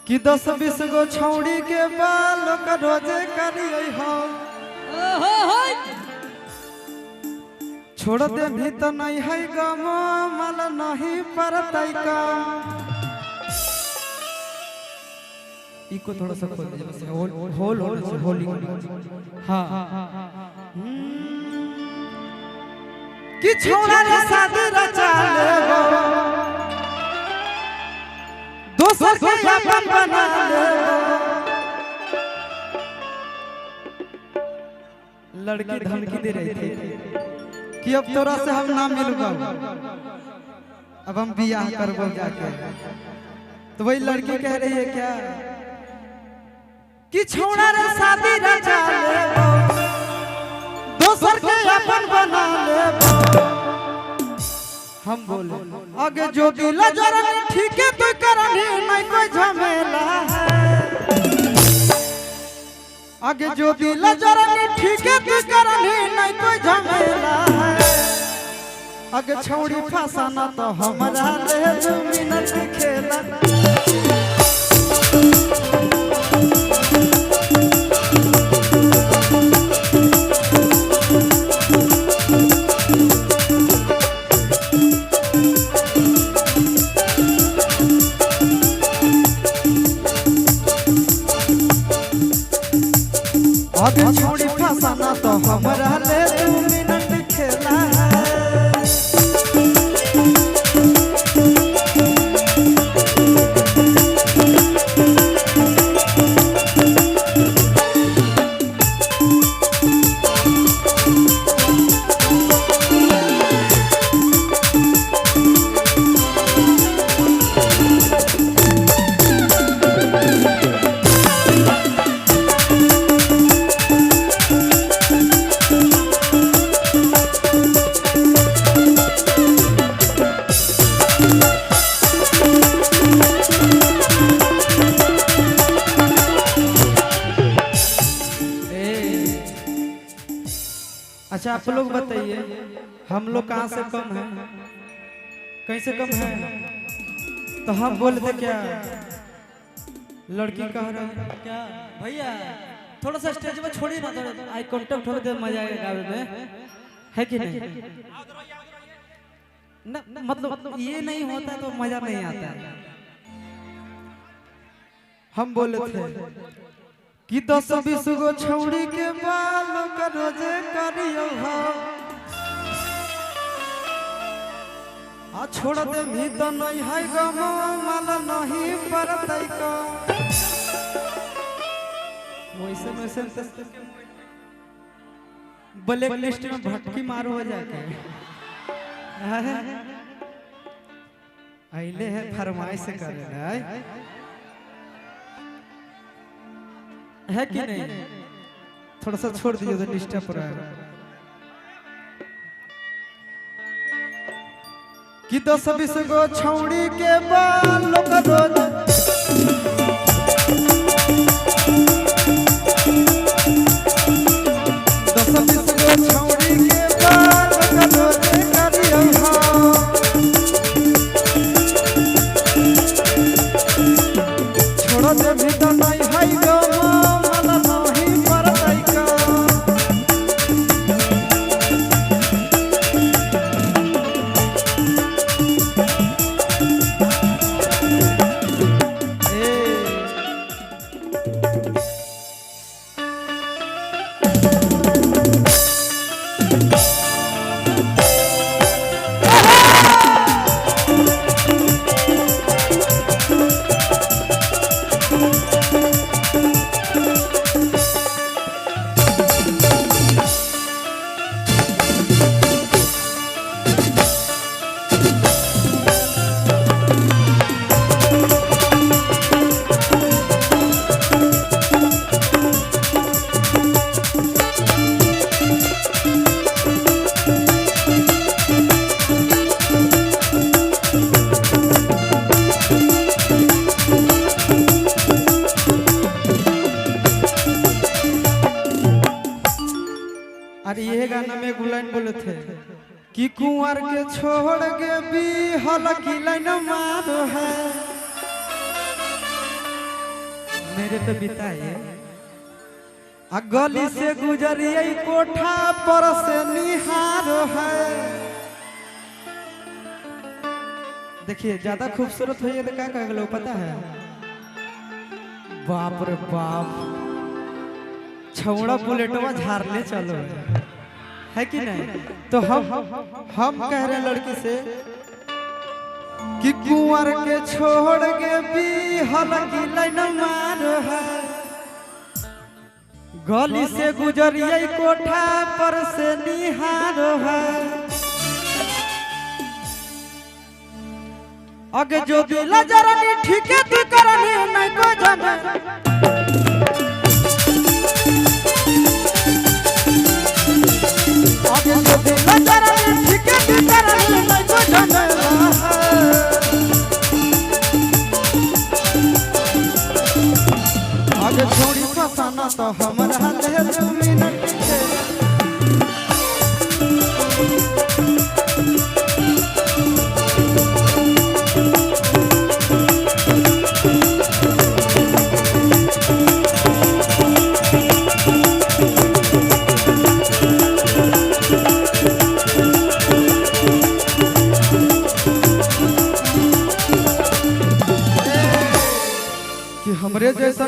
कि 10-20 गो छौड़ी के बाल का रोजे करिए हम छोड़ दे भी तो नहीं है गम मल नहीं परतई का इको थोड़ा सा खोल दीजिए होल होली हाँ कि छोड़ा रे शादी रचा लेबो दोसर के अपन बना लेबो लड़की धमकी दे रही थी कि अब तोरा से हम ना मिलबो अब हम बियाह करबो जाके तो वही लड़की कह रही है क्या कि छोड़ा रे शादी रचा लेबो दोसर के अपन बना लेबो हम बोले आगे जो दिल जरा ठीक है तो करनी नहीं कोई झमेला है आगे जो दिल जरा ठीक है तो करनी नहीं कोई झमेला है आगे छौड़ी फसाना तो हमारा ले 2 मिनट खेला आगे छोड़ी फसाना तो हमारा ले 2 मिनट खेला अच्छा आप लोग बताइए हम लोग कहाँ से कम है कैसे कम है तो हम बोलते क्या लड़की कह रहे हैं क्या भैया थोड़ा सा स्टेज में छोड़िए ना थोड़ा आई कांटेक्ट थोड़ी देर मजा आएगा गावे में है कि नहीं ना मतलब ये नहीं होता तो मजा नहीं आता है हम बोले थे कि 10-20 गो छौड़ी के बाल का रोजे करियो आ छोड़ दे भी तो नहीं है गम मल नहीं परतई का वैसे ब्लैक लिस्ट में भटकी मारो हो जाके आइले है फरमाइश करे है कि नहीं थोड़ा सा छोड़ दीजिए तो डिस्टर्ब हो रहा है कि 10-20 गो छौड़ी के बाल का रोज 10-20 गो छौड़ी के बाल का रोज करियो छोड़ दे भी तो नहीं है गो अरे ये गाना में गुलाइन बोले थे कि कुंवर के छोड़ के भी हल की लाइन मारो है मेरे पे बिताए। आ गली से गुजरिए कोठा पर से निहार है। देखिए ज्यादा खूबसूरत हुई है तो क्या कहेगा पता है? बाप रे बाप, छौड़ा बुलेटवा झाड़ने चलो है कि नहीं? तो हम कह रहे हैं लड़की से कि कुंवर के छोड़ के भी हलकी लाइन मार है। गली से गुजरिए कोठा पर से निहार है। आगे जो दिला जरनी ठीक है तू करनी नहीं को जाने। आगे जो दिला जरनी ठीक है तू करनी नहीं को जाने। आगे छोड़ी फसाना तो हमारा ले तू मिनट के। हमरे जैसा